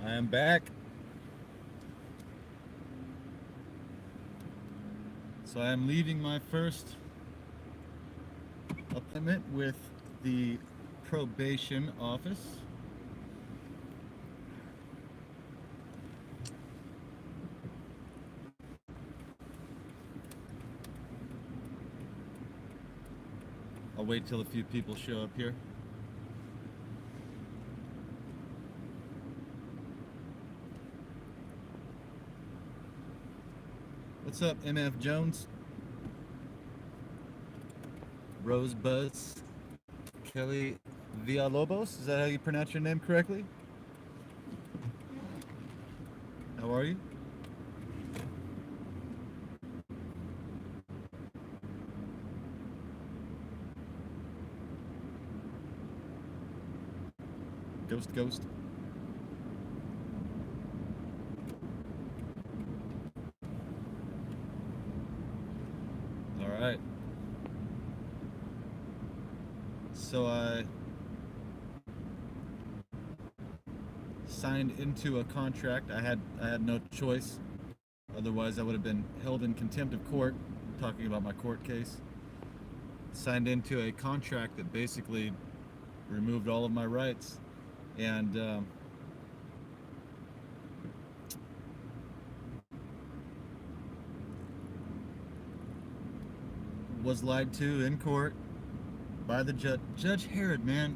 I am back. So I am leaving my first appointment with the probation office. I'll wait till a few people show up here. What's up, MF Jones? Rosebuzz Kelly Villalobos? Is that how you pronounce your name correctly? How are you? Ghost. All right. So I signed into a contract. I had no choice. Otherwise, I would have been held in contempt of court. Talking about my court case. Signed into a contract that basically removed all of my rights, and was lied to in court by the judge. Judge Herod, man,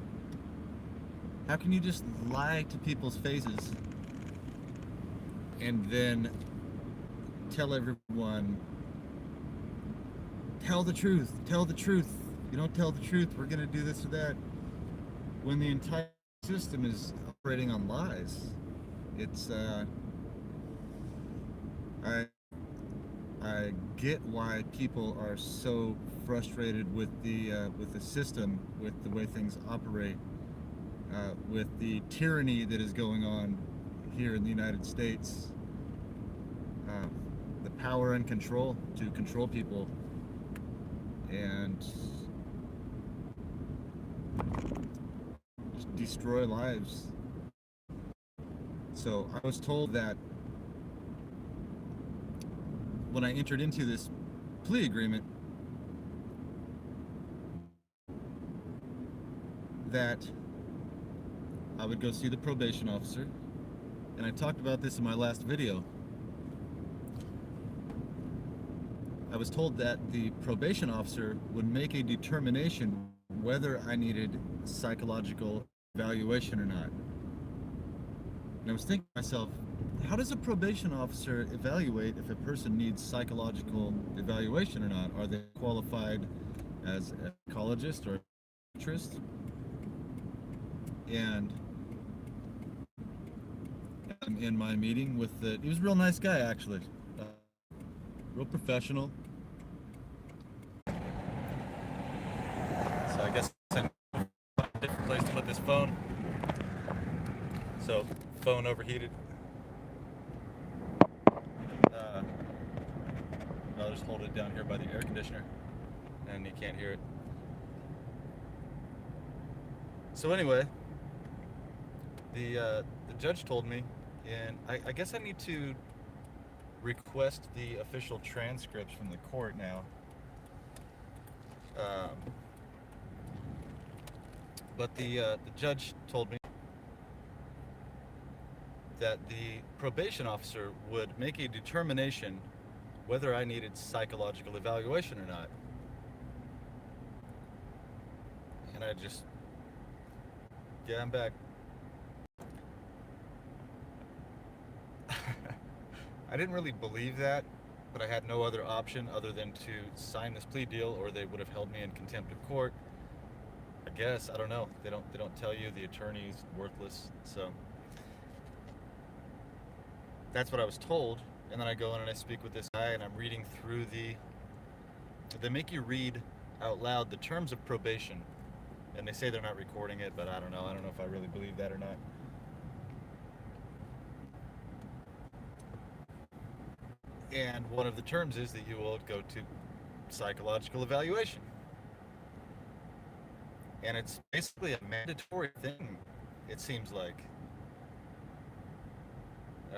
how can you just lie to people's faces and then tell everyone, tell the truth, tell the truth. You don't tell the truth, we're gonna do this or that. When the entire system is operating on lies. It's I get why people are so frustrated with the system, with the way things operate, with the tyranny that is going on here in the United States, the power and control to control people, and just destroy lives. So I was told that when I entered into this plea agreement, that I would go see the probation officer, and I talked about this in my last video. I was told that the probation officer would make a determination whether I needed psychological evaluation or not. And I was thinking to myself, how does a probation officer evaluate if a person needs psychological evaluation or not? Are they qualified as a psychologist or a psychiatrist? And I'm in my meeting with he was a real nice guy, actually. Real professional. So I guess I need to find a different place to put this phone. So, phone overheated. I'll just hold it down here by the air conditioner, and you can't hear it. So anyway, the judge told me, and I guess I need to request the official transcripts from the court now. But the judge told me that the probation officer would make a determination whether I needed psychological evaluation or not. And yeah, I'm back. I didn't really believe that, but I had no other option other than to sign this plea deal, or they would have held me in contempt of court. I guess, I don't know. They don't tell you. The attorney's worthless, so that's what I was told. And then I go in and I speak with this guy, and I'm reading through they make you read out loud the terms of probation, and they say they're not recording it, but I don't know if I really believe that or not. And one of the terms is that you will go to psychological evaluation. And it's basically a mandatory thing, it seems like.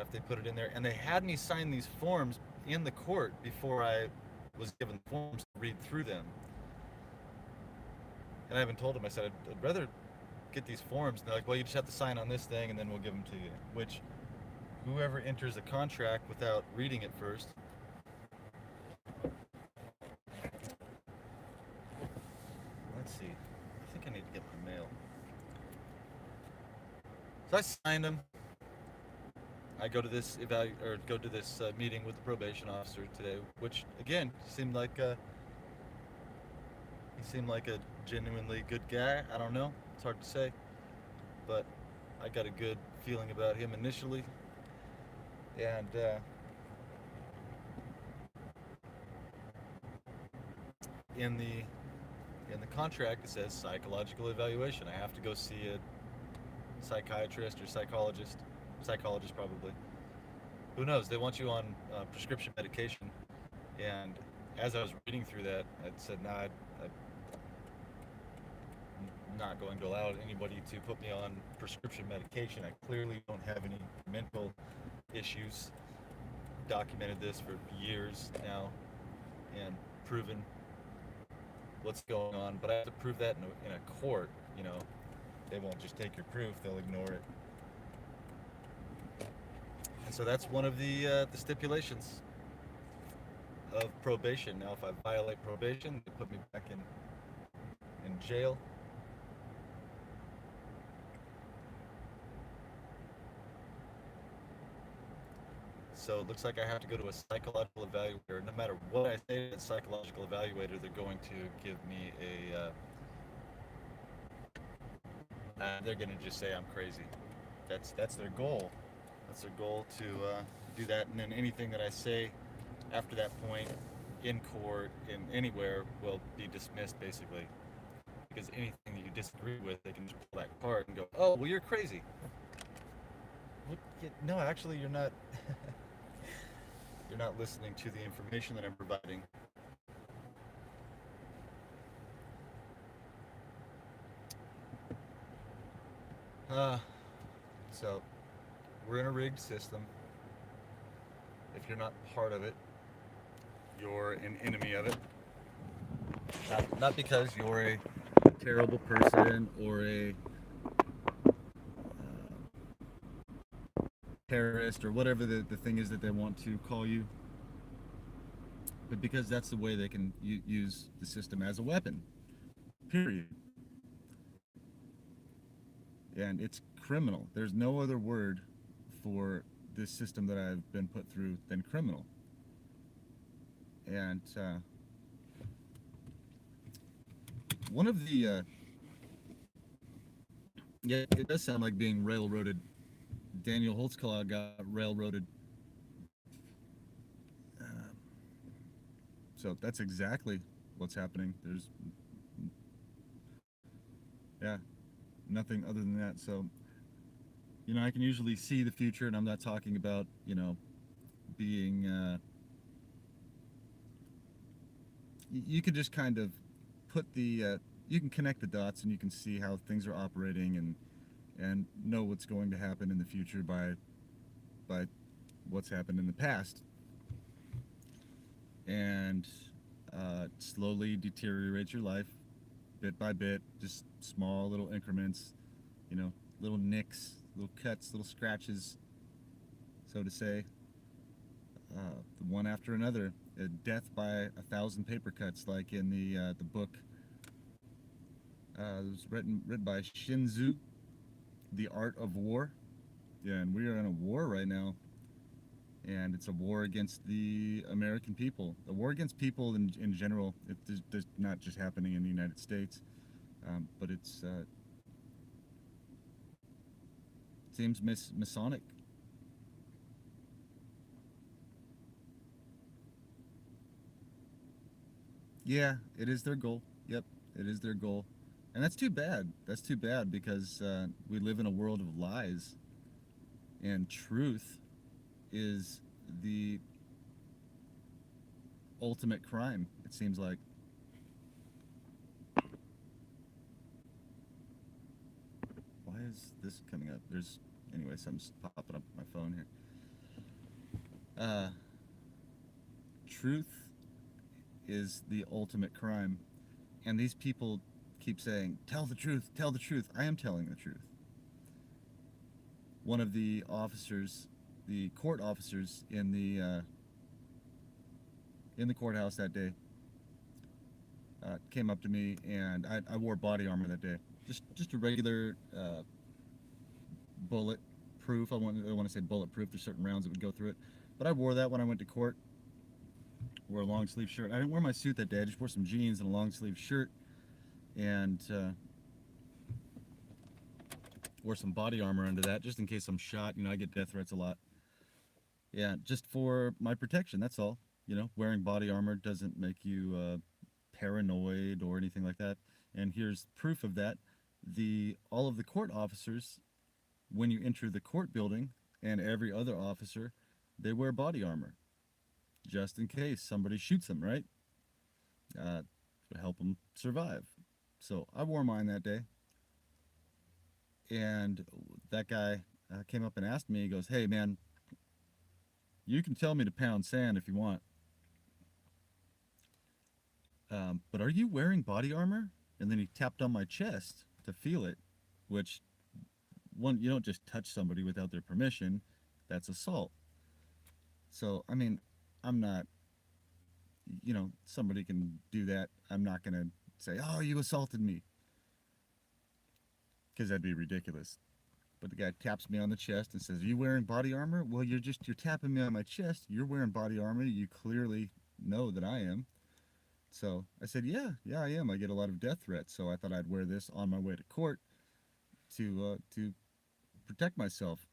if they put it in there. And they had me sign these forms in the court before I was given the forms to read through them. And I even told them, I said, I'd rather get these forms. And they're like, well, you just have to sign on this thing and then we'll give them to you. Which, whoever enters a contract without reading it first, let's see, I think I need to get my mail. So I signed them. I go to this meeting with the probation officer today, which again he seemed like a genuinely good guy. I don't know, it's hard to say, but I got a good feeling about him initially, and in the contract it says psychological evaluation. I have to go see a psychiatrist or psychologist probably. Who knows? They want you on prescription medication, and as I was reading through that, I said, "Nah, I'm not going to allow anybody to put me on prescription medication. I clearly don't have any mental issues. Documented this for years now, and proven what's going on. But I have to prove that in a court. You know, they won't just take your proof; they'll ignore it." And so that's one of the stipulations of probation. Now, if I violate probation, they put me back in jail. So it looks like I have to go to a psychological evaluator. No matter what I say to the psychological evaluator, they're going to give me they're going to just say I'm crazy. That's their goal. That's their goal to do that. And then anything that I say after that point in court, in anywhere, will be dismissed basically. Because anything that you disagree with, they can just pull that card and go, "Oh, well, you're crazy." What? No, actually, you're not. You're not listening to the information that I'm providing. Uh, so we're in a rigged system. If you're not part of it, you're an enemy of it. Not because you're a terrible person or a terrorist or whatever the thing is that they want to call you, but because that's the way they can use the system as a weapon. Period. And it's criminal. There's no other word for this system that I've been put through than criminal. And one of the yeah, it does sound like being railroaded. Daniel Holtzclaw got railroaded. So that's exactly what's happening. There's, yeah, nothing other than that. So, you know, I can usually see the future, and I'm not talking about, you know, being, you can just kind of put you can connect the dots and you can see how things are operating and know what's going to happen in the future by what's happened in the past. And slowly deteriorate your life bit by bit, just small little increments, you know, little nicks, little cuts, little scratches, so to say, one after another. Death by 1,000 paper cuts, like in the book. It was written by Shinzu, The Art of War. Yeah, and we are in a war right now, and it's a war against the American people. A war against people in general. It's not just happening in the United States, but it's seems Masonic. Yeah, it is their goal. Yep, it is their goal, and that's too bad. That's too bad because we live in a world of lies, and truth is the ultimate crime. It seems like. Why is this coming up? There's anyway, something's popping up on my phone here. uh, truth is the ultimate crime, and these people keep saying, "Tell the truth, tell the truth." I am telling the truth. One of the officers, the court officers in the courthouse that day, came up to me, and I wore body armor that day, just a regular bulletproof. I want to say bulletproof. There's certain rounds that would go through it, but I wore that when I went to court. Wore a long sleeve shirt. I didn't wear my suit that day. I just wore some jeans and a long sleeve shirt, and wore some body armor under that, just in case I'm shot. You know, I get death threats a lot. Yeah, just for my protection. That's all. You know, wearing body armor doesn't make you paranoid or anything like that. And here's proof of that. All of the court officers, when you enter the court building, and every other officer, they wear body armor, just in case somebody shoots them, right? To help them survive. So I wore mine that day, and that guy came up and asked me. He goes, "Hey, man, you can tell me to pound sand if you want, but are you wearing body armor?" And then he tapped on my chest to feel it, which, one, you don't just touch somebody without their permission. That's assault. So, I mean, I'm not, somebody can do that. I'm not going to say, "Oh, you assaulted me," because that'd be ridiculous. But the guy taps me on the chest and says, "Are you wearing body armor?" Well, you're tapping me on my chest. You're wearing body armor. You clearly know that I am. So I said, "Yeah, I am. I get a lot of death threats. So I thought I'd wear this on my way to court to protect myself.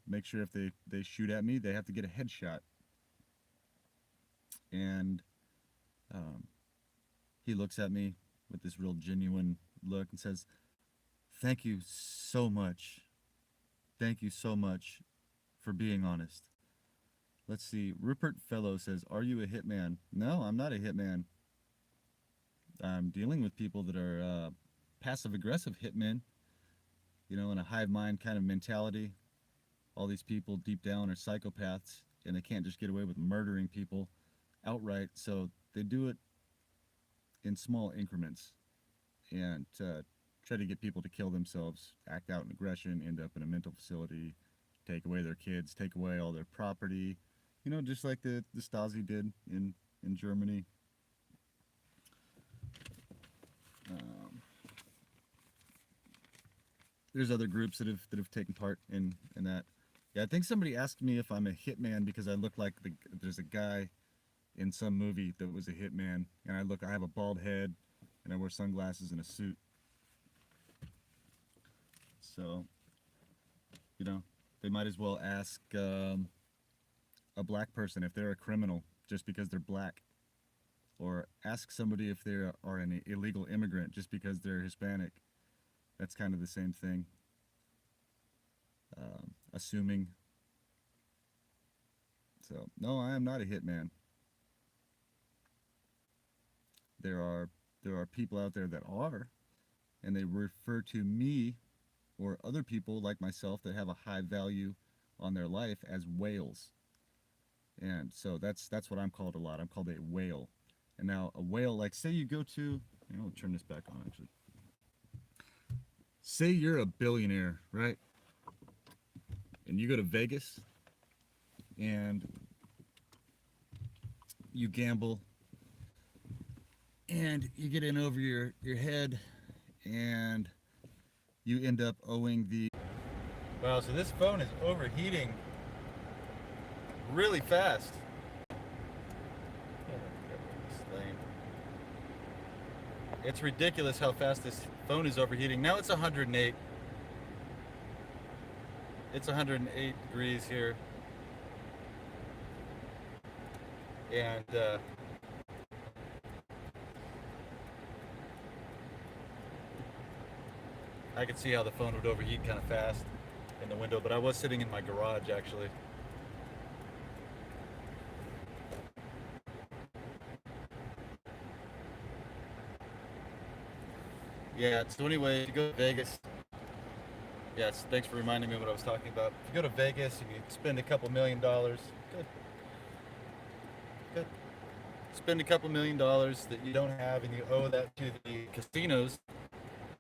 Make sure if they shoot at me, they have to get a headshot." And he looks at me with this real genuine look and says, "Thank you so much. Thank you so much for being honest." Let's see. Rupert Fellow says, "Are you a hitman?" No, I'm not a hitman. I'm dealing with people that are passive-aggressive hitmen, in a hive mind kind of mentality. All these people deep down are psychopaths, and they can't just get away with murdering people outright, so they do it in small increments and try to get people to kill themselves, act out in aggression, end up in a mental facility, take away their kids, take away all their property, just like the Stasi did in Germany. There's other groups that have taken part in that. Yeah, I think somebody asked me if I'm a hitman because I look like there's a guy in some movie that was a hitman, and I have a bald head, and I wear sunglasses and a suit. So, they might as well ask a black person if they're a criminal just because they're black, or ask somebody if they are an illegal immigrant just because they're Hispanic. That's kind of the same thing. Assuming. So, no, I am not a hitman. There are people out there that are, and they refer to me or other people like myself that have a high value on their life as whales. And so that's what I'm called a lot. I'm called a whale. And now a whale, like, say you go to, I'll turn this back on actually. Say you're a billionaire, right? And you go to Vegas and you gamble and you get in over your head and you end up owing the... Wow, so this phone is overheating really fast. It's ridiculous how fast this phone is overheating. Now it's 108. It's 108 degrees here. And I could see how the phone would overheat kind of fast in the window, but I was sitting in my garage actually. Yeah, so anyway, if you go to Vegas, yes, thanks for reminding me what I was talking about. If you go to Vegas and you spend a couple $1 million, good. spend a couple $1,000,000 that you don't have, and you owe that to the casinos.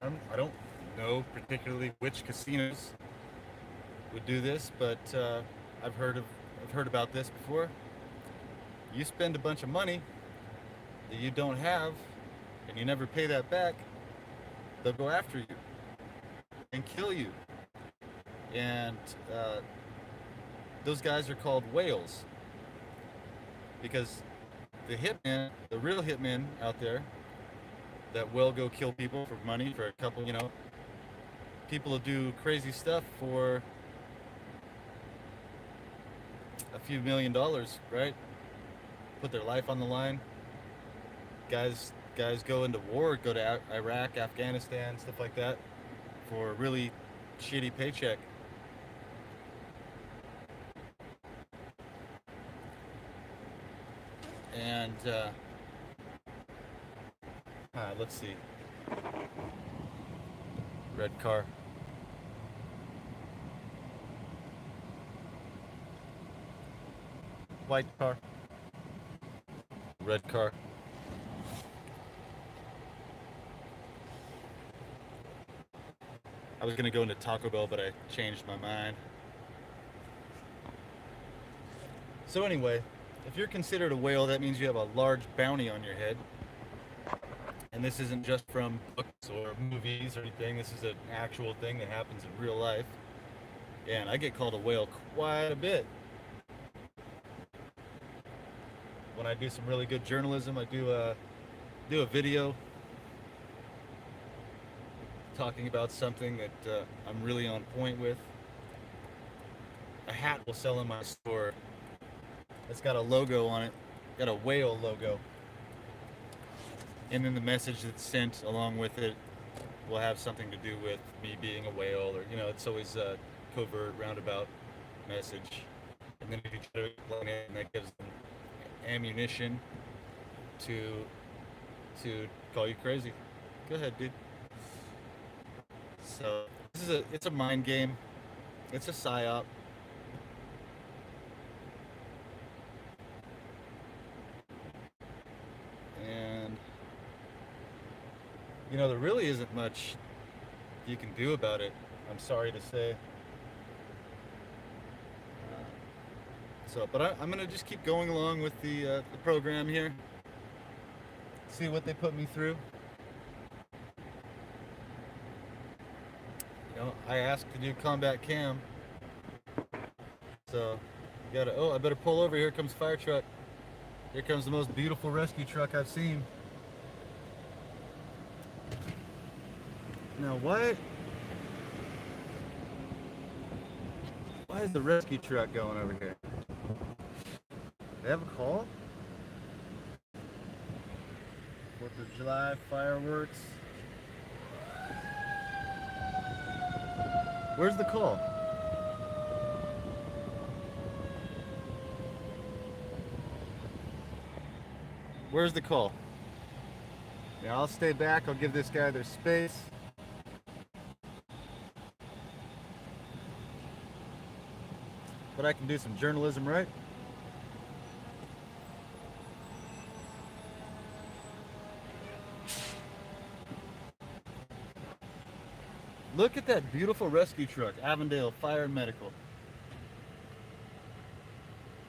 I don't know particularly which casinos would do this, but I've heard about this before. You spend a bunch of money that you don't have, and you never pay that back, they'll go after you and kill you. And those guys are called whales, because the hitmen, the real hitmen out there that will go kill people for money, for a couple, people will do crazy stuff for a few $1,000,000, right? Put their life on the line. Guys go into war, go to Iraq, Afghanistan, stuff like that, for a really shitty paycheck. And let's see. Red car. White car. Red car. I was gonna go into Taco Bell, but I changed my mind. So anyway, if you're considered a whale, that means you have a large bounty on your head. And this isn't just from books or movies or anything. This is an actual thing that happens in real life. And I get called a whale quite a bit. When I do some really good journalism, I do a video talking about something that I'm really on point with. A hat will sell in my store. It's got a logo on it, got a whale logo. And then the message that's sent along with it will have something to do with me being a whale, or it's always a covert, roundabout message. And then if you try to explain it, and that gives them ammunition to call you crazy. Go ahead, dude. So it's a mind game. It's a PSYOP. And there really isn't much you can do about it, I'm sorry to say. But I'm gonna just keep going along with the program here. See what they put me through. I asked to do combat cam, so you gotta. Oh, I better pull over. Here comes fire truck. Here comes the most beautiful rescue truck I've seen. Now what? Why is the rescue truck going over here? They have a call? 4th of July fireworks. Where's the call? Where's the call? Yeah, I'll stay back. I'll give this guy their space. But I can do some journalism, right? Look at that beautiful rescue truck, Avondale Fire and Medical.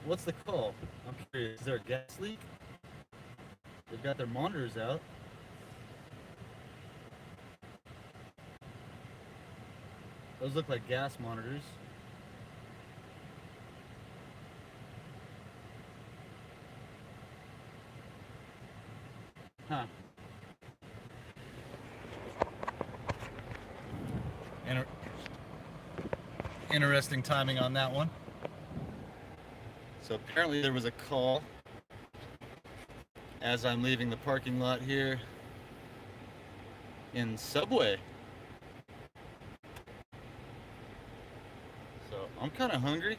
What's the call? I'm curious. Is there a gas leak? They've got their monitors out. Those look like gas monitors. Huh. Interesting timing on that one. So apparently there was a call as I'm leaving the parking lot here in Subway. So I'm kind of hungry.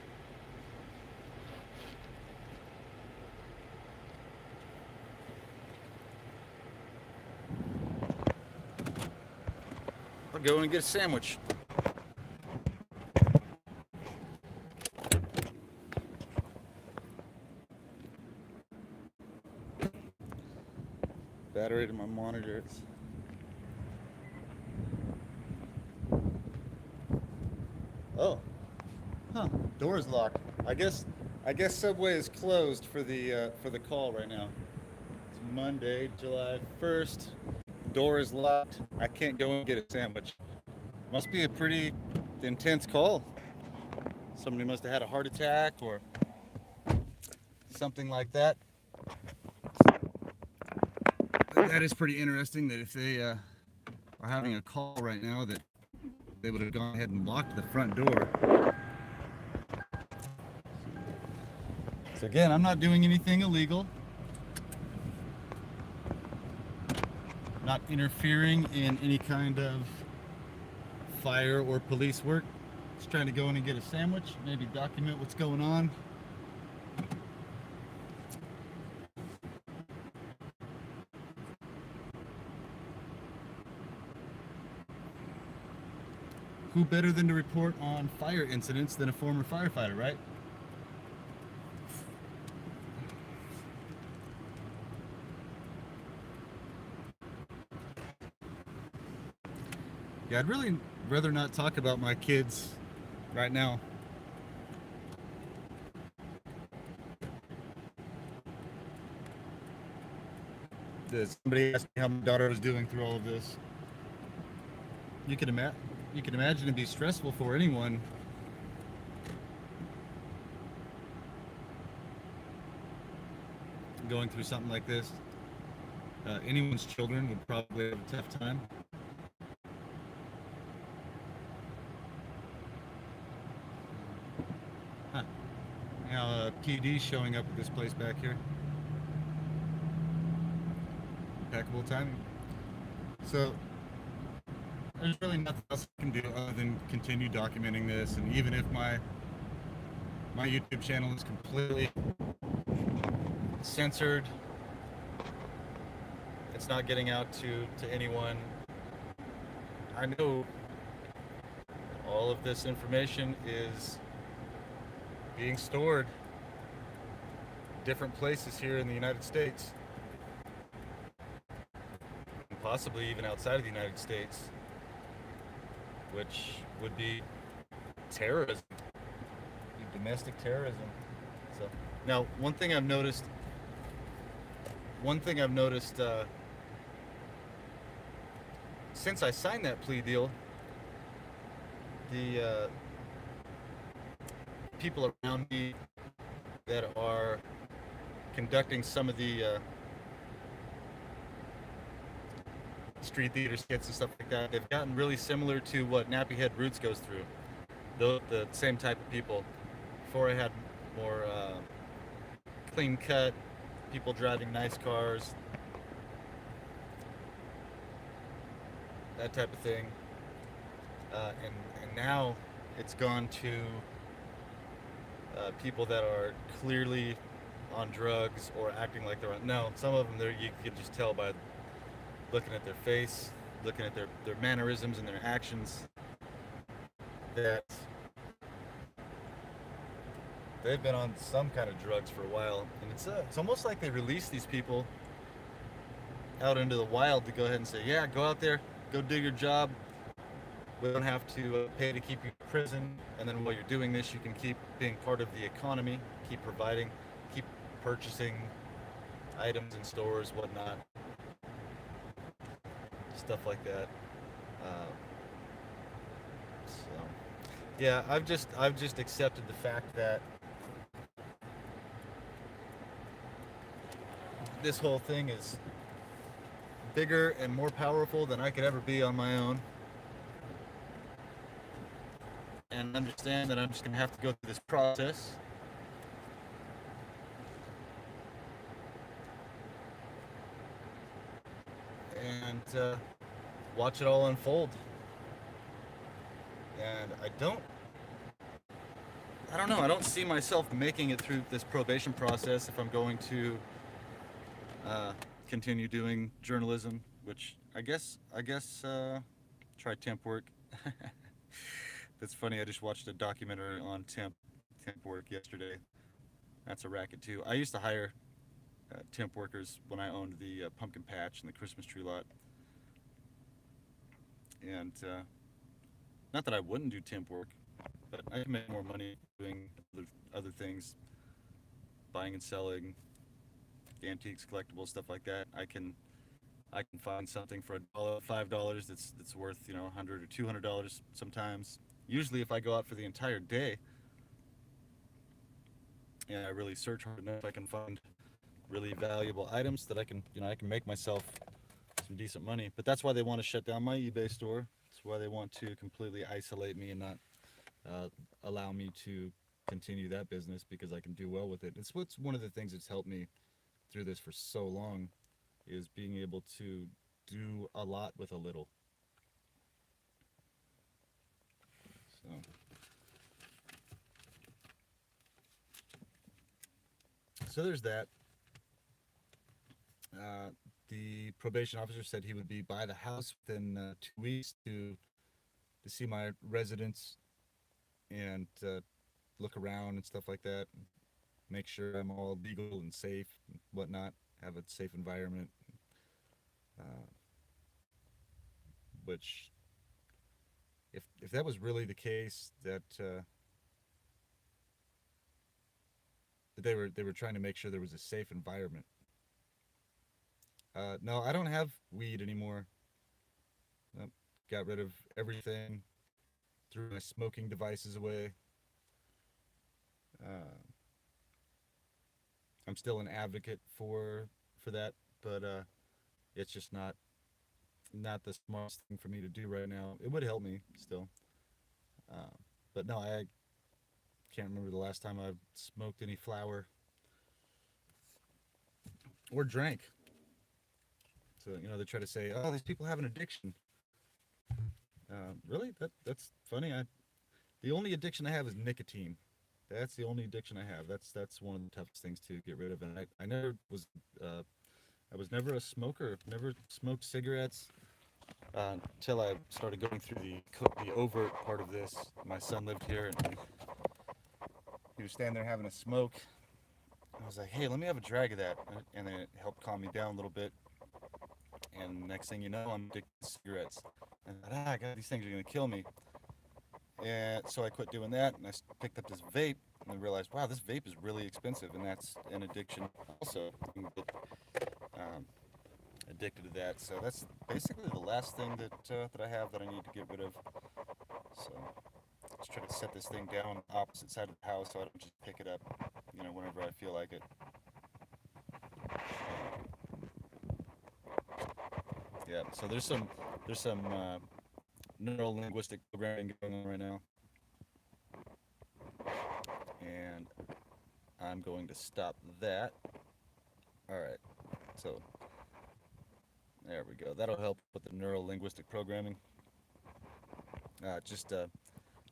I'll go and get a sandwich. battery to my monitor. Oh, huh. Door is locked. I guess Subway is closed for the call right now. It's Monday, July 1st. Door is locked. I can't go and get a sandwich. Must be a pretty intense call. Somebody must have had a heart attack or something like that. That is pretty interesting that if they are having a call right now that they would have gone ahead and locked the front door. So again, I'm not doing anything illegal. Not interfering in any kind of fire or police work. Just trying to go in and get a sandwich, maybe document what's going on. Who better than to report on fire incidents than a former firefighter, right? Yeah, I'd really rather not talk about my kids right now. Somebody asked me how my daughter was doing through all of this. You can imagine it'd be stressful for anyone going through something like this. Anyone's children would probably have a tough time. Huh. Now, PD showing up at this place back here. Impeccable timing. So, there's really nothing else I can do other than continue documenting this, and even if my YouTube channel is completely censored, it's not getting out to anyone. I know all of this information is being stored in different places here in the United States, and possibly even outside of the United States, which would be terrorism, domestic terrorism. So now, one thing I've noticed since I signed that plea deal, the people around me that are conducting some of the street theater skits and stuff like that, they've gotten really similar to what Nappy Head Roots goes through. The same type of people. Before I had more clean cut people driving nice cars, that type of thing, and now it's gone to people that are clearly on drugs or acting like they're on. No, some of them you can just tell by looking at their face, looking at their mannerisms and their actions, that they've been on some kind of drugs for a while, and it's almost like they release these people out into the wild to go ahead and say, yeah, go out there, go do your job. We don't have to pay to keep you in prison, and then while you're doing this, you can keep being part of the economy, keep providing, keep purchasing items in stores, whatnot, stuff like that. So, yeah, I've just accepted the fact that this whole thing is bigger and more powerful than I could ever be on my own, and understand that I'm just going to have to go through this process. And watch it all unfold. And I don't know, I don't see myself making it through this probation process if I'm going to continue doing journalism, which I guess try temp work. That's funny, I just watched a documentary on temp work yesterday. That's a racket too. I used to hire temp workers when I owned the pumpkin patch and the Christmas tree lot. And not that I wouldn't do temp work, but I can make more money doing other things, buying and selling antiques, collectibles, stuff like that. I can find something for $1, $5 that's worth, you know, $100 or $200 sometimes. Usually, if I go out for the entire day and I really search hard enough, I can find really valuable items that I can make myself some decent money. But that's why they want to shut down my eBay store. That's why they want to completely isolate me and not uh, allow me to continue that business because I can do well with it. It's what's one of the things that's helped me through this for so long is being able to do a lot with a little. So, so there's that. Uh, the probation officer said he would be by the house within 2 weeks to see my residence and look around and stuff like that. Make sure I'm all legal and safe and whatnot. Have a safe environment, uh, which if that was really the case, that they were trying to make sure there was a safe environment. No, I don't have weed anymore. Uh, got rid of everything. Threw my smoking devices away. Uh, I'm still an advocate for that, but it's just not the smartest thing for me to do right now. It would help me still, uh, but no, I can't remember the last time I smoked any flower or drank. So they try to say, "Oh, these people have an addiction." Really? That's funny. The only addiction I have is nicotine. That's the only addiction I have. That's one of the toughest things to get rid of. And I never was uh, I was never a smoker. Never smoked cigarettes until I started going through the overt part of this. My son lived here, and he was standing there having a smoke. I was like, "Hey, let me have a drag of that," and then it helped calm me down a little bit. And next thing you know, I'm addicted to cigarettes. And I thought, God, these things are gonna kill me. And so I quit doing that, and I picked up this vape, and I realized, wow, this vape is really expensive, and that's an addiction also. You can get addicted to that. So that's basically the last thing that I have that I need to get rid of. So just try to set this thing down on the opposite side of the house so I don't just pick it up, whenever I feel like it. Yeah. So there's some neural linguistic programming going on right now, and I'm going to stop that. All right. So there we go. That'll help with the neural linguistic programming. Just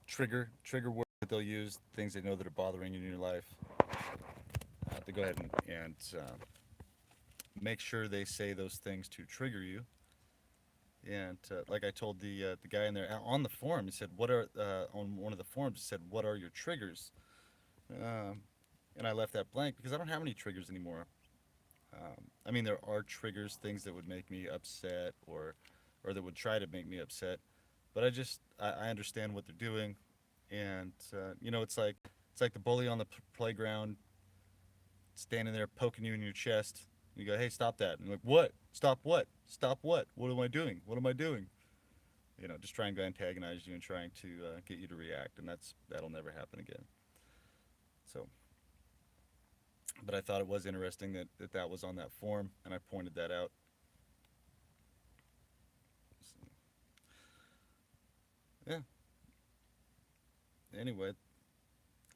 trigger words that they'll use, things they know that are bothering you in your life. To go ahead and make sure they say those things to trigger you. And like I told the guy in there on the forum, he said, "What are on one of the forums?" He said, "What are your triggers?" Um, and I left that blank because I don't have any triggers anymore. I mean, there are triggers, things that would make me upset or that would try to make me upset, but I understand what they're doing, and it's like the bully on the playground standing there poking you in your chest. You go, "Hey, stop that!" And you're like, "What? Stop what? Stop what? What am I doing? What am I doing?" Just trying to antagonize you and trying to get you to react, and that'll never happen again. So, but I thought it was interesting that was on that forum, and I pointed that out. So, yeah. Anyway,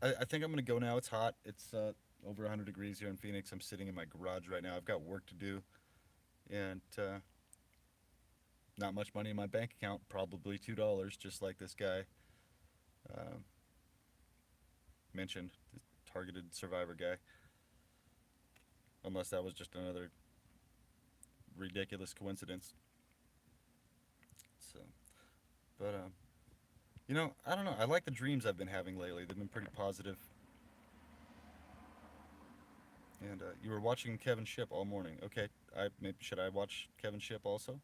I think I'm gonna go now. It's hot. It's over 100 degrees here in Phoenix. I'm sitting in my garage right now. I've got work to do, and not much money in my bank account. Probably $2, just like this guy uh, mentioned, the targeted survivor guy. Unless that was just another ridiculous coincidence. So, but I don't know. I like the dreams I've been having lately. They've been pretty positive. And you were watching Kevin Ship all morning. Okay, I maybe should I watch Kevin Ship also?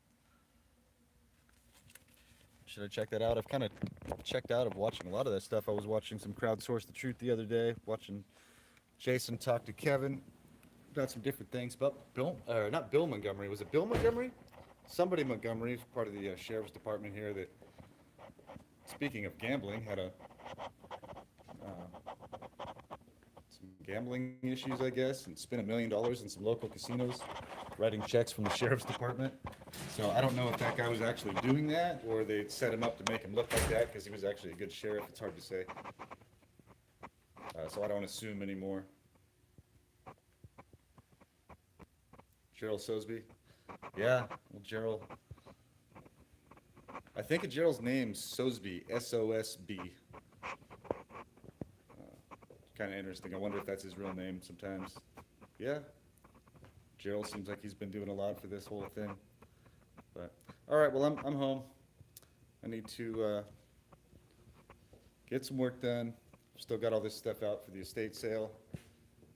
Should I check that out? I've kind of checked out of watching a lot of that stuff. I was watching some Crowdsource the Truth the other day, watching Jason talk to Kevin about some different things. But Bill, not Bill Montgomery. Was it Bill Montgomery? Somebody Montgomery, part of the sheriff's department here. That, speaking of gambling, had a some gambling issues, I guess, and spent $1 million in some local casinos, writing checks from the sheriff's department. So I don't know if that guy was actually doing that, or they set him up to make him look like that because he was actually a good sheriff. It's hard to say. So I don't assume anymore. Gerald Sosby. Yeah, well, Gerald. I think of Gerald's name, Sosby, S-O-S-B. Kind of interesting. I wonder if that's his real name sometimes. Yeah, Gerald seems like he's been doing a lot for this whole thing. But all right, well, I'm home. I need to get some work done. Still got all this stuff out for the estate sale.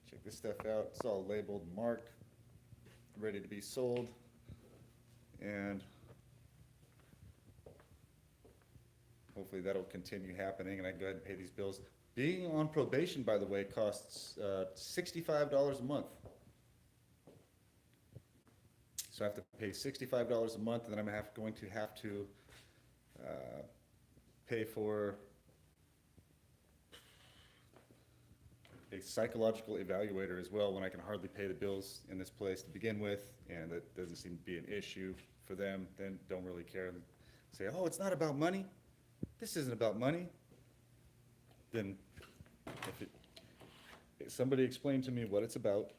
Check this stuff out. It's all labeled, marked, ready to be sold. And hopefully that'll continue happening, and I can go ahead and pay these bills. Being on probation, by the way, costs $65 a month. So I have to pay $65 a month, and then I'm going to have to pay for a psychological evaluator as well, when I can hardly pay the bills in this place to begin with, and that doesn't seem to be an issue for them. Then don't really care. Say, oh, it's not about money. This isn't about money. Then if somebody explained to me what it's about,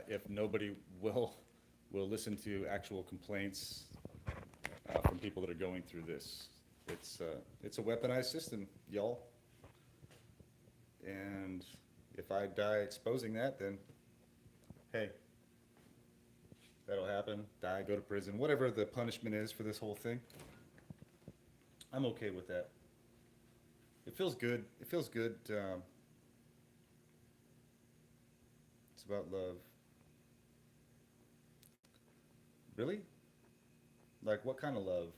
if nobody will listen to actual complaints from people that are going through this. It's a weaponized system, y'all. And if I die exposing that, then hey, that'll happen. Die, go to prison, whatever the punishment is for this whole thing. I'm okay with that. It feels good. It feels good. It's about love. Really? Like, what kind of love?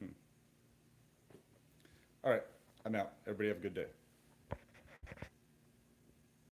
Hmm. All right, I'm out. Everybody have a good day.